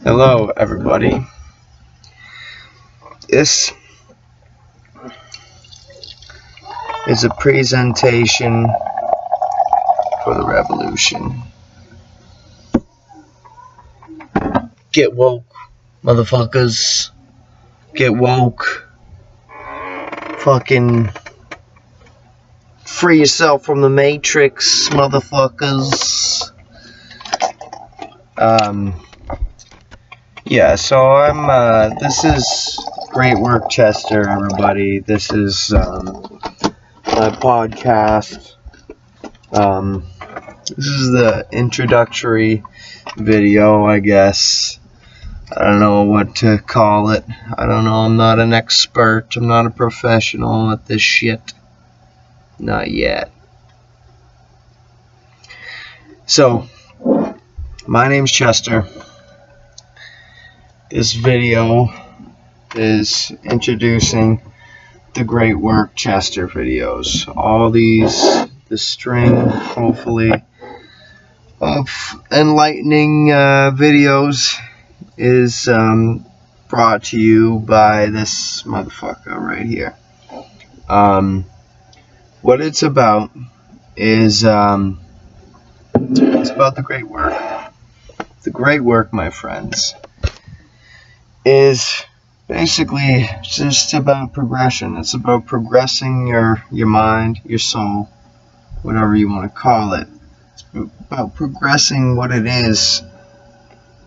Hello, everybody. This is a presentation for the revolution. Get woke, motherfuckers. Get woke. Fucking free yourself from the Matrix, motherfuckers. Yeah, so this is Great Work Chester, everybody. This is, my podcast. This is the introductory video, I guess. I don't know what to call it. I don't know, I'm not an expert. I'm not a professional at this shit. Not yet. So, my name's Chester. This video is introducing the Great Work Chester videos. All these, the string, hopefully, of enlightening videos is brought to you by this motherfucker right here. What it's about is it's about the great work. The great work, my friends, is basically just about progression. It's about progressing your mind, your soul, whatever you want to call it. It's about progressing what it is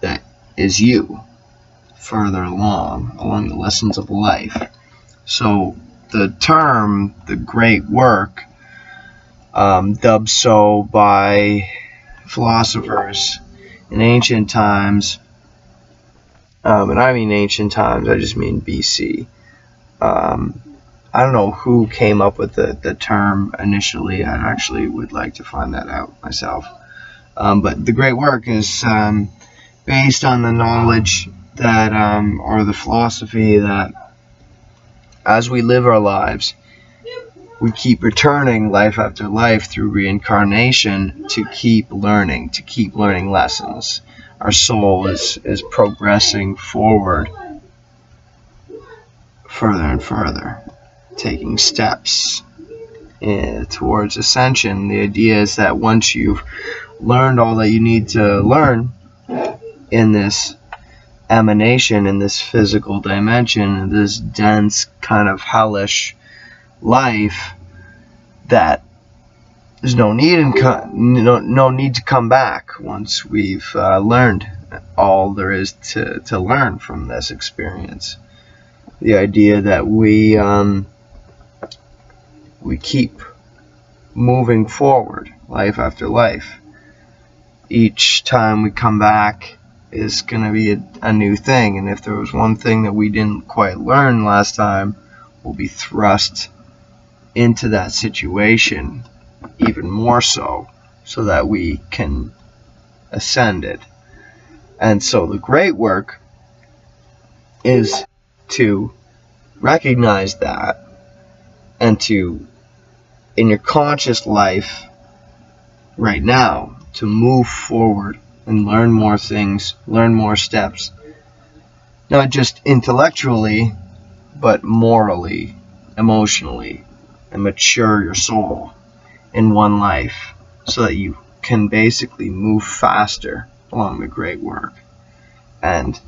that is you further along the lessons of life. So the term, the great work, dubbed so by philosophers in ancient times, and I mean ancient times, I just mean BC. I don't know who came up with the term initially. I actually would like to find that out myself. But the great work is based on the knowledge that, or the philosophy that as we live our lives, we keep returning life after life through reincarnation to keep learning lessons. Our soul is progressing forward further and further, taking steps towards ascension. The idea is that once you've learned all that you need to learn in this emanation, in this physical dimension, this dense kind of hellish life, that there's no need to come back once we've learned all there is to learn from this experience. The idea that we keep moving forward, life after life. Each time we come back is going to be a new thing, and if there was one thing that we didn't quite learn last time, we'll be thrust into that situation even more so that we can ascend it. And so the great work is to recognize that, and to, in your conscious life right now, to move forward and learn more things, learn more steps, not just intellectually, but morally, emotionally, and mature your soul in one life, so that you can basically move faster along the great work and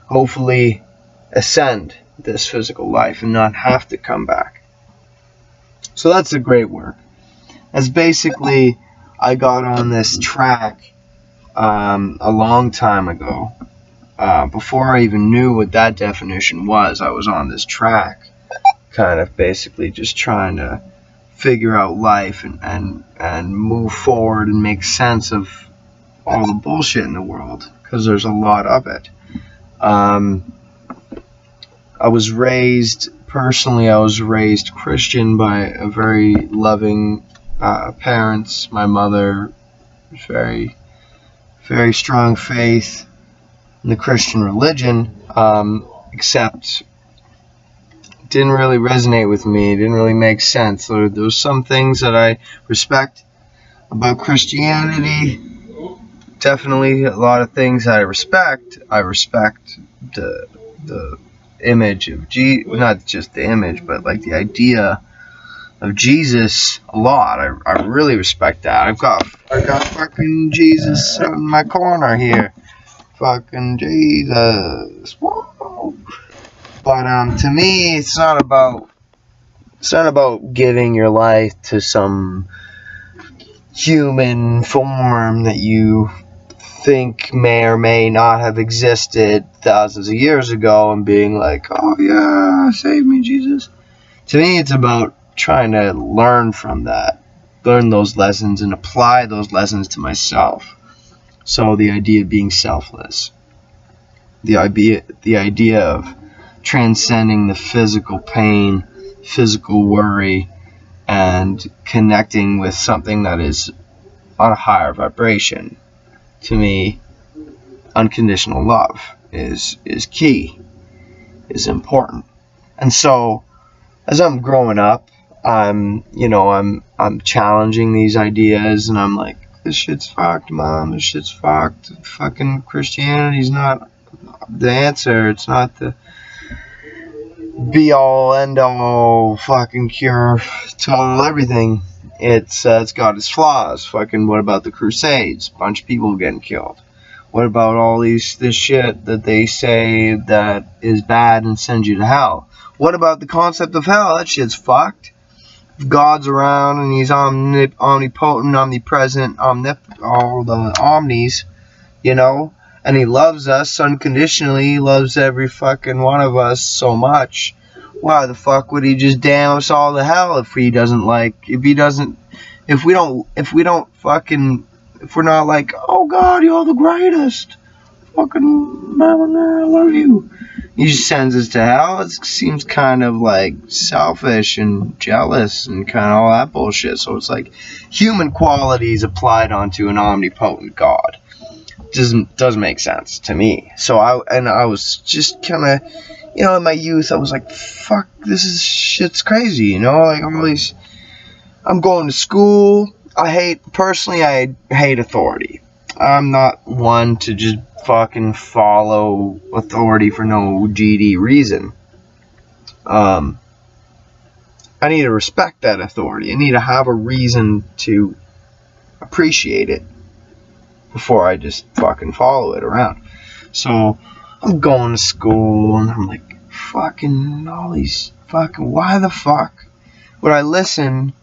hopefully ascend this physical life and not have to come back. So that's the great work. As basically, I got on this track a long time ago. Before I even knew what that definition was, I was on this track, kind of basically just trying to figure out life and move forward and make sense of all the bullshit in the world, because there's a lot of it. I was raised Christian by a very loving parents. My mother was very, very strong faith in the Christian religion, except didn't really resonate with me. It didn't really make sense. There was some things that I respect about Christianity, definitely a lot of things I respect. I respect the image of not just the image, but like the idea of Jesus a lot. I really respect that. I got fucking Jesus in my corner here. Fucking Jesus. Whoa. But to me, it's not about giving your life to some human form that you think may or may not have existed thousands of years ago and being like, oh yeah, save me, Jesus. To me, it's about trying to learn from that, learn those lessons and apply those lessons to myself. So the idea of being selfless, the idea of transcending the physical pain, physical worry, and connecting with something that is on a higher vibration. To me, unconditional love is key, is important. And so, as I'm growing up, I'm challenging these ideas, and I'm like, this shit's fucked, Mom. This shit's fucked. Fucking Christianity's not the answer. It's not the be-all, end-all fucking cure to all everything. It's got its flaws. Fucking what about the Crusades? Bunch of people getting killed. What about all this shit that they say that is bad and sends you to hell? What about the concept of hell? That shit's fucked. If God's around and he's omnipotent, omnipresent, all the omnis, and he loves us unconditionally. He loves every fucking one of us so much. Why the fuck would he just damn us all to hell if we're not like, oh God, you're the greatest. Fucking I love you. He just sends us to hell. It seems kind of like selfish and jealous and kind of all that bullshit. So it's like human qualities applied onto an omnipotent God. Doesn't make sense to me. So I was just kind of, in my youth, I was like, fuck, shit's crazy, like all these. I'm going to school. I hate authority. I'm not one to just fucking follow authority for no GD reason. I need to respect that authority. I need to have a reason to appreciate it before I just fucking follow it around. So I'm going to school and I'm like, fucking all these fucking, why the fuck would I listen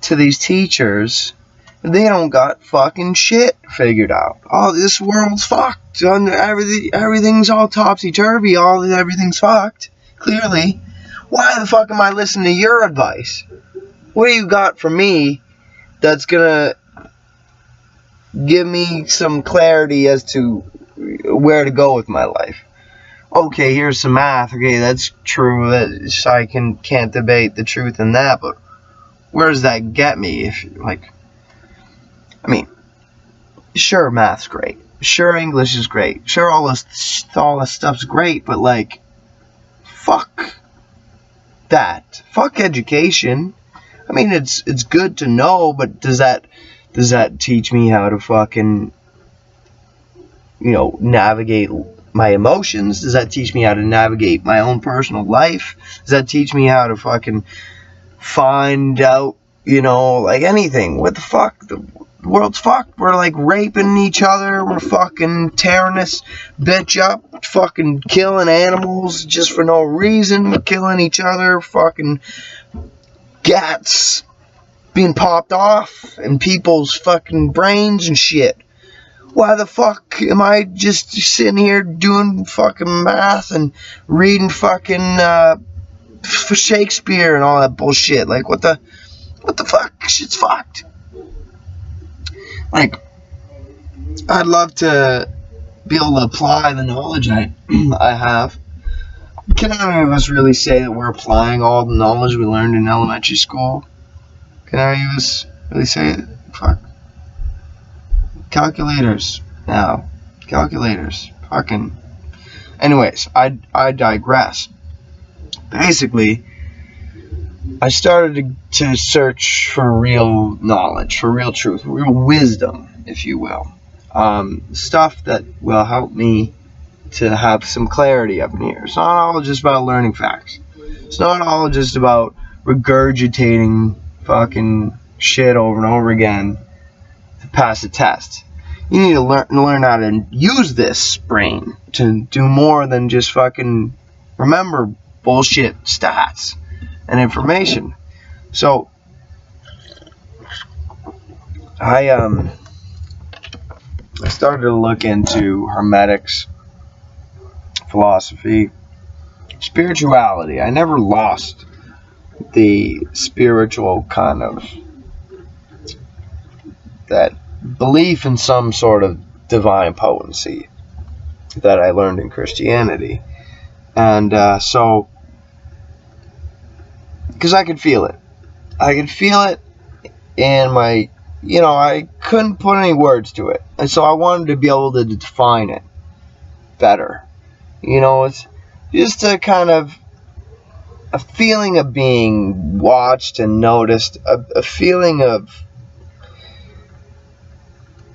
to these teachers? They don't got fucking shit figured out. Oh, this world's fucked. Everything's all topsy-turvy. Everything's fucked. Clearly. Why the fuck am I listening to your advice? What do you got for me that's gonna give me some clarity as to where to go with my life? Okay, here's some math. Okay, that's true. I can't debate the truth in that, but where does that get me? Sure, math's great. Sure, English is great. Sure, all this stuff's great, but fuck that. Fuck education. It's good to know, but does that teach me how to fucking navigate my emotions? Does that teach me how to navigate my own personal life? Does that teach me how to fucking find out, anything? What the fuck? The world's fucked. We're raping each other. We're fucking tearing this bitch up. Fucking killing animals just for no reason. We're killing each other. Fucking gats being popped off in people's fucking brains and shit. Why the fuck am I just sitting here doing fucking math and reading fucking Shakespeare and all that bullshit? What the fuck? Shit's fucked. I'd love to be able to apply the knowledge I have. Can any of us really say that we're applying all the knowledge we learned in elementary school? Can any of us really say it? Fuck. Calculators. Now. Calculators. Fucking. Anyways, I digress. Basically, I started to search for real knowledge, for real truth, real wisdom, if you will. stuff that will help me to have some clarity up in here. It's not all just about learning facts. It's not all just about regurgitating fucking shit over and over again to pass a test. You need to learn how to use this brain to do more than just fucking remember bullshit stats and information. So I started to look into Hermetics, philosophy, spirituality. I never lost the spiritual kind of that belief in some sort of divine potency that I learned in Christianity. And so, because I could feel it. I could feel it in my, I couldn't put any words to it. And so I wanted to be able to define it better. It's just a kind of a feeling of being watched and noticed, a feeling of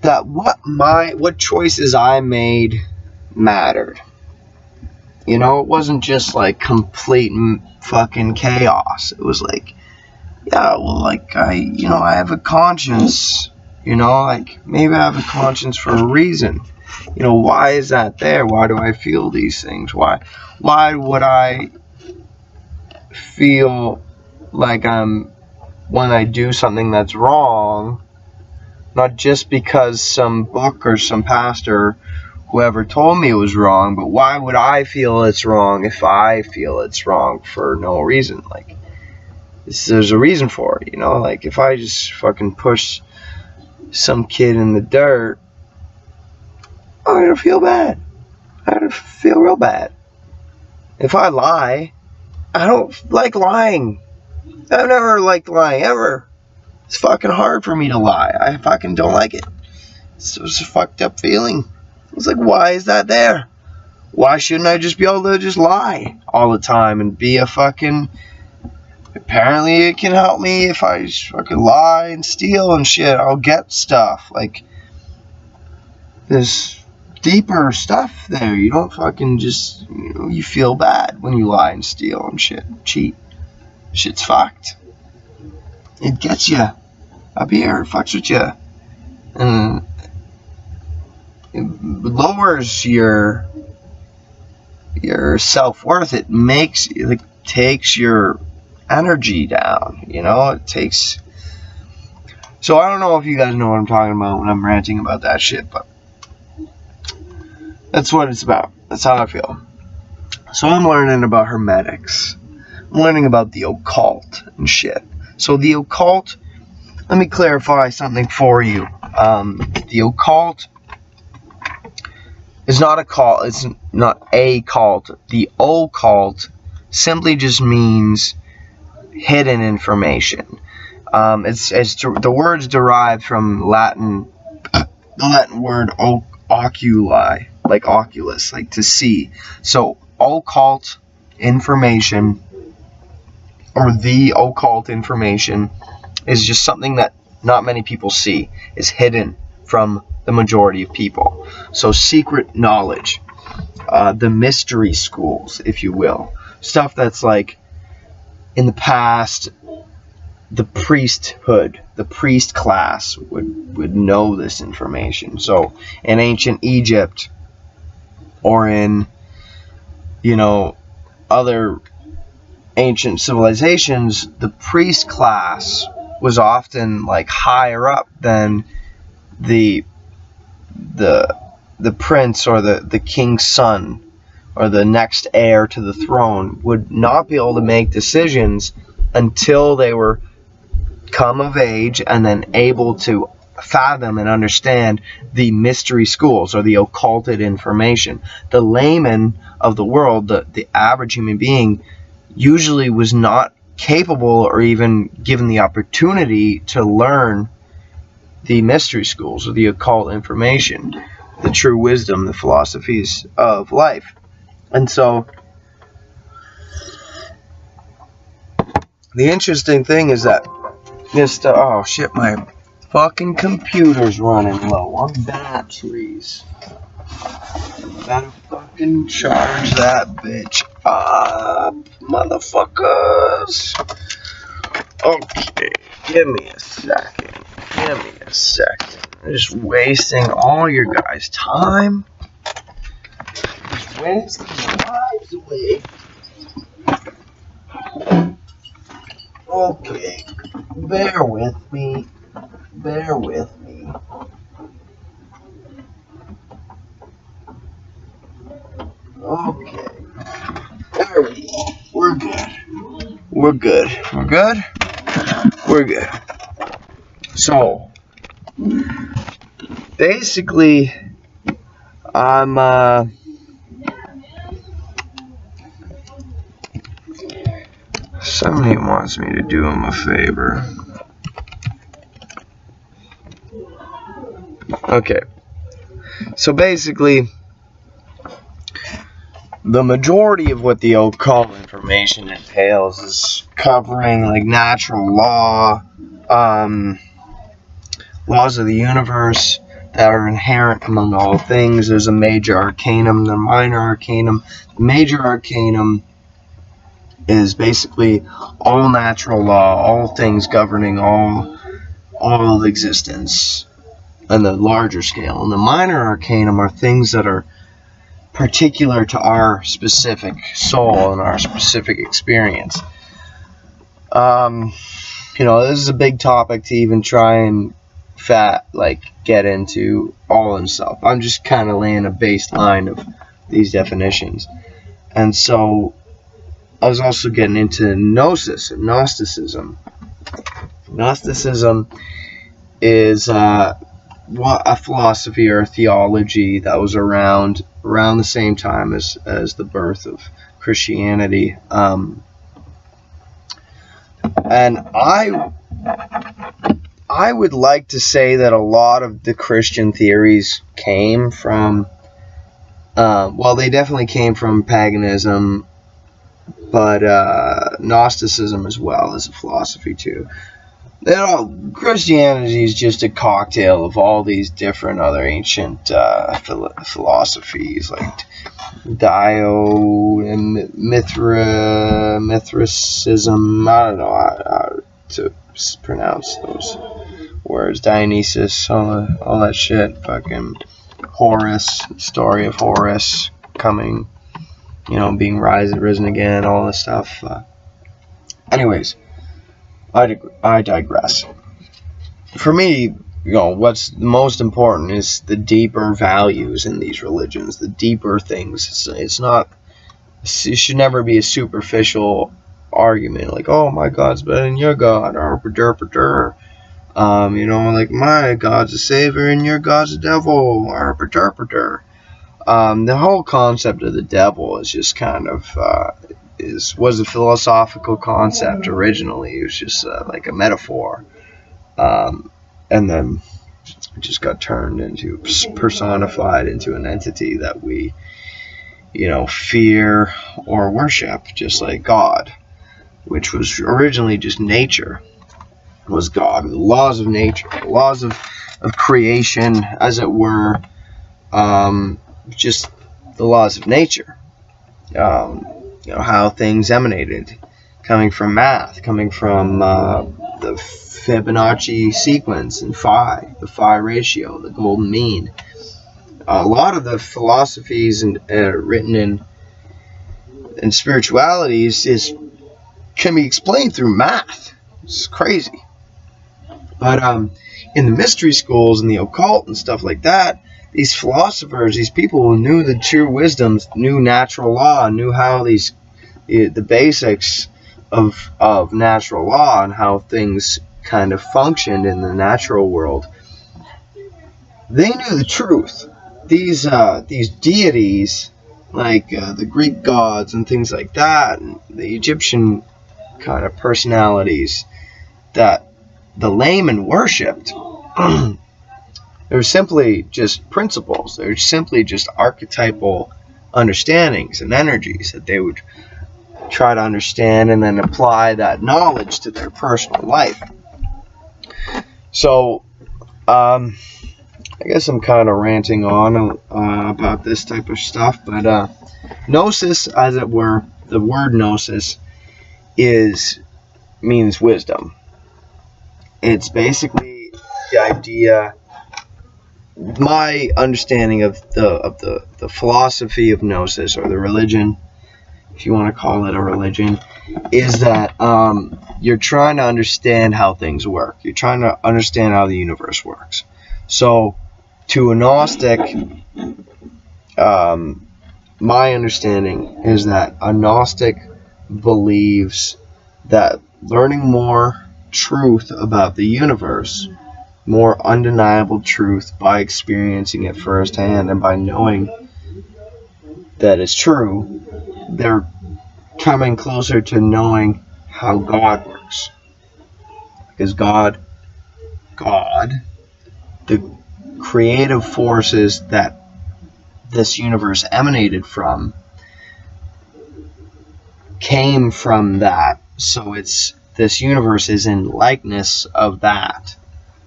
that what choices I made mattered. It wasn't just like complete fucking chaos. It was like, yeah, well, like I have a conscience, like maybe I have a conscience for a reason. Why is that there? Why do I feel these things? Why would I feel like when I do something that's wrong, not just because some book or some pastor, whoever told me it was wrong, but why would I feel it's wrong if I feel it's wrong for no reason? Like, there's a reason for it, like if I just fucking push some kid in the dirt, I'm gonna feel bad. I'm gonna feel real bad. If I lie, I don't like lying. I've never liked lying, ever. It's fucking hard for me to lie. I fucking don't like it. It's a fucked up feeling. It's like, why is that there? Why shouldn't I just be able to just lie all the time and be a fucking... Apparently it can help me if I just fucking lie and steal and shit. I'll get stuff. Like, there's deeper stuff there. You don't fucking just... you feel bad when you lie and steal and shit. Cheat. Shit's fucked. It gets you up here. It fucks with you. And it lowers your self-worth. It takes your energy down. It takes... So I don't know if you guys know what I'm talking about when I'm ranting about that shit, but that's what it's about. That's how I feel. So I'm learning about Hermetics. I'm learning about the occult and shit. So the occult, let me clarify something for you. The occult is not a cult. It's not a cult. The occult simply just means hidden information. The word's derived from the Latin word oculi, like oculus, like to see. So occult information, or the occult information, is just something that not many people see, is hidden from the majority of people. So secret knowledge, the mystery schools, if you will, stuff that's like in the past, the priesthood, the priest class would know this information. So in ancient Egypt, or in other ancient civilizations, the priest class was often like higher up than the prince or the king's son or the next heir to the throne would not be able to make decisions until they were come of age and then able to fathom and understand the mystery schools or the occulted information. The layman of the world, the average human being, usually was not capable or even given the opportunity to learn the mystery schools or the occult information, the true wisdom, the philosophies of life. And so the interesting thing is that this oh shit, my fucking computer's running low on batteries. Gotta fucking charge that bitch up, motherfuckers. Okay, give me a second. I'm just wasting all your guys' time. Just wasting your lives away. Okay, bear with me. Okay, there we go. We're good. So, basically, somebody wants me to do him a favor. Okay, so basically, the majority of what the occult information entails is covering like natural law, laws of the universe that are inherent among all things. There's a major arcanum, the minor arcanum. The major arcanum is basically all natural law, all things governing all of existence on the larger scale. And the minor arcanum are things that are particular to our specific soul and our specific experience. This is a big topic to even try and get into all himself. I'm just kind of laying a baseline of these definitions. And so I was also getting into Gnosis and Gnosticism. Gnosticism is a philosophy or a theology that was around the same time as the birth of Christianity. And I would like to say that a lot of the Christian theories came from, they definitely came from paganism, but Gnosticism as well as a philosophy too. Christianity is just a cocktail of all these different other ancient philosophies like Dio and Mithraism. I don't know how to pronounce those words. Dionysus, all that shit. Fucking Horus, story of Horus coming, being risen again, all this stuff. Anyways, I digress. For me, what's most important is the deeper values in these religions, the deeper things. It should never be a superficial argument like, oh, my God's better than your God, or like my God's a savior and your God's a devil, or the whole concept of the devil is just kind of was a philosophical concept originally. It was just like a metaphor, and then it just got turned into, personified into an entity that we fear or worship, just like God, which was originally just nature, was God. The laws of nature, the laws of creation, as it were, just the laws of nature. How things emanated, coming from math, coming from the Fibonacci sequence and phi, the phi ratio, the golden mean. A lot of the philosophies written in spiritualities can be explained through math. It's crazy. But in the mystery schools and the occult and stuff like that, these philosophers, these people who knew the true wisdoms, knew natural law, knew how the basics of natural law and how things kind of functioned in the natural world. They knew the truth. These deities, like the Greek gods and things like that, and the Egyptian kind of personalities that the layman worshipped, they were simply just principles. They were simply just archetypal understandings and energies that they would try to understand and then apply that knowledge to their personal life. So I guess I'm kind of ranting on about this type of stuff, but gnosis, as it were, the word gnosis means wisdom. It's basically the idea. My understanding of the philosophy of gnosis, or the religion, if you want to call it a religion, is that you're trying to understand how things work. You're trying to understand how the universe works. So, to a Gnostic, my understanding is that a Gnostic believes that learning more truth about the universe, more undeniable truth, by experiencing it firsthand and by knowing that it's true, they're coming closer to knowing how God works. Because God, the creative forces that this universe emanated from, came from that. So this universe is in likeness of that.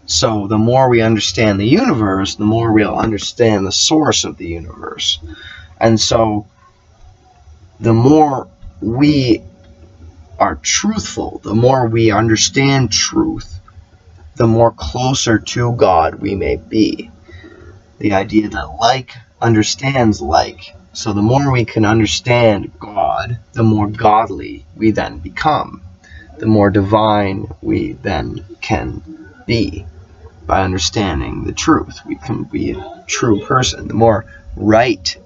So the more we understand the universe, the more we'll understand the source of the universe. And so the more we are truthful, the more we understand truth, the more closer to God we may be. The idea that like understands like. So the more we can understand God, the more godly we then become. The more divine we then can be. By understanding the truth, we can be a true person. The more right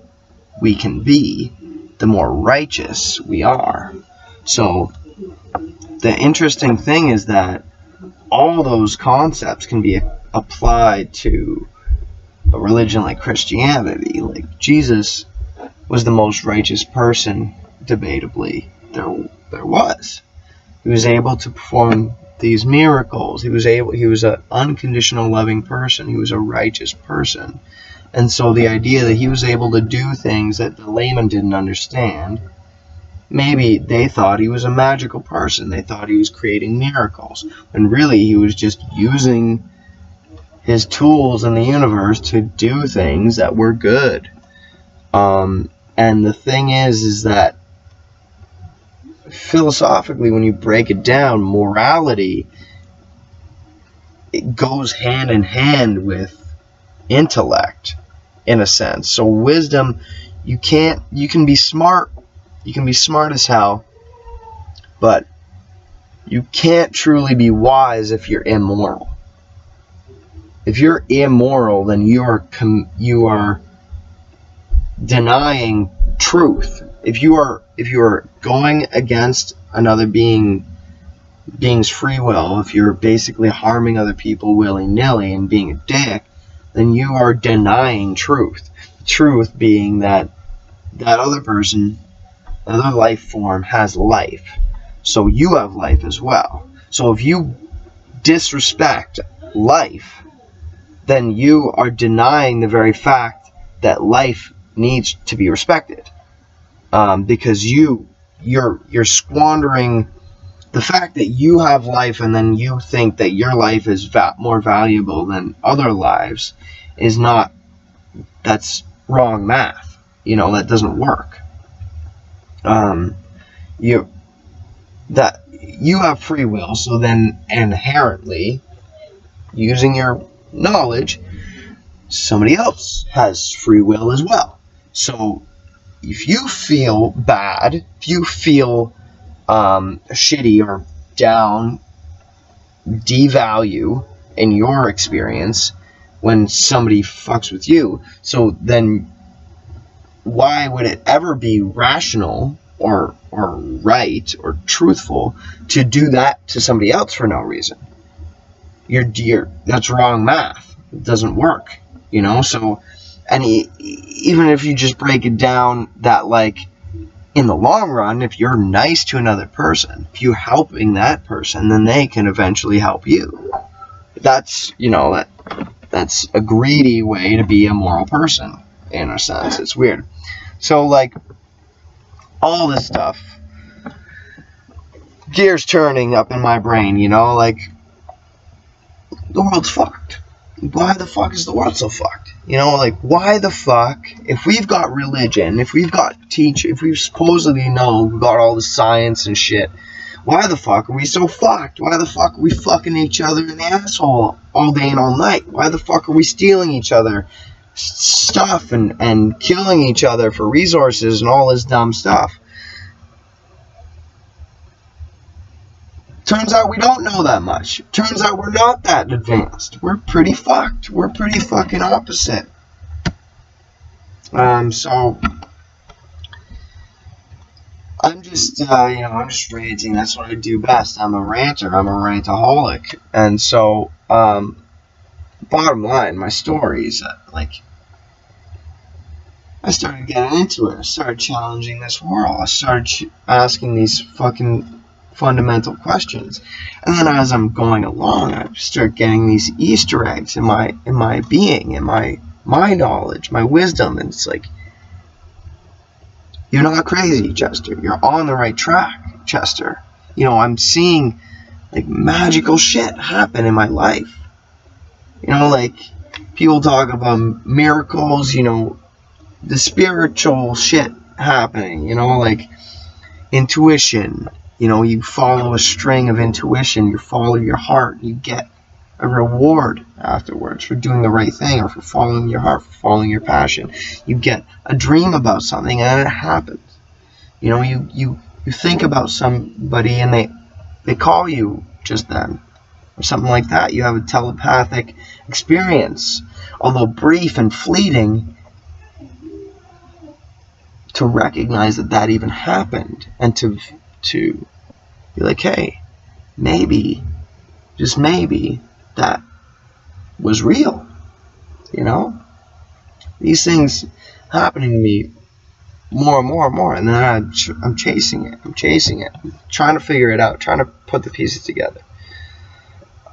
we can be, the more righteous we are. So the interesting thing is that all those concepts can be applied to a religion like Christianity. Like, Jesus was the most righteous person, debatably, there was. He was able to perform these miracles. He was an unconditional loving person. He was a righteous person. And so the idea that he was able to do things that the layman didn't understand, maybe they thought he was a magical person. They thought he was creating miracles. And really, he was just using his tools in the universe to do things that were good. And the thing is that philosophically, when you break it down, morality, it goes hand in hand with intellect, in a sense. So wisdom, you can be smart, as hell, but you can't truly be wise if you're immoral. If you're immoral, then you are denying truth. If you are going against another being's free will, if you're basically harming other people willy-nilly and being a dick, then you are denying truth. Truth being that other person, another life form, has life. So you have life as well. So if you disrespect life, then you are denying the very fact that life needs to be respected. Because you're squandering the fact that you have life, and then you think that your life is more valuable than other lives that's wrong math. That doesn't work. You have free will, so then inherently, using your knowledge, somebody else has free will as well. So if you feel bad, if you feel shitty or down, devalue in your experience when somebody fucks with you, so then why would it ever be rational or right or truthful to do that to somebody else for no reason? That's wrong math. It doesn't work, So, and even if you just break it down, that like in the long run, if you're nice to another person, if you're helping that person, then they can eventually help you. That's that's a greedy way to be a moral person, in a sense. It's weird. So like all this stuff, gears turning up in my brain, like the world's fucked. why the fuck is the world so fucked? You know, like, why the fuck, if we've got religion, if we've got if we supposedly know we've got all the science and shit, why the fuck are we so fucked? Why the fuck are we fucking each other in the asshole all day and all night? Why the fuck are we stealing each other stuff and killing each other for resources and all this dumb stuff? Turns out we don't know that much. Turns out we're not that advanced. We're pretty fucked. We're pretty fucking opposite. So I'm just, I'm just ranting. That's what I do best. I'm a ranter. I'm a rantaholic. And so, bottom line, my story is that, like, I started getting into it. I started challenging this world. I started asking these fucking fundamental questions. And then as I'm going along, I start getting these Easter eggs in my being, in my knowledge, my wisdom. And it's like, you're not crazy, Chester. You're on the right track, Chester. You know, I'm seeing, like, magical shit happen in my life. You know, like, people talk about miracles, you know, the spiritual shit happening, you know, like intuition. You know, you follow a string of intuition, you follow your heart, you get a reward afterwards for doing the right thing, or for following your heart, for following your passion. You get a dream about something and it happens. You know, you think about somebody and they call you just then, or something like that. You have a telepathic experience, although brief and fleeting, to recognize that even happened, and to be like, hey, maybe, just maybe, that was real. You know, these things happening to me more and more and more, and then I'm chasing it. I'm trying to figure it out, trying to put the pieces together.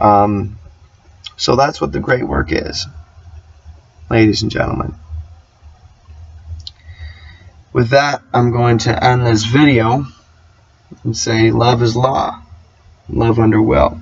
So that's what the great work is, ladies and gentlemen. With that, I'm going to end this video and say love is law, love under will.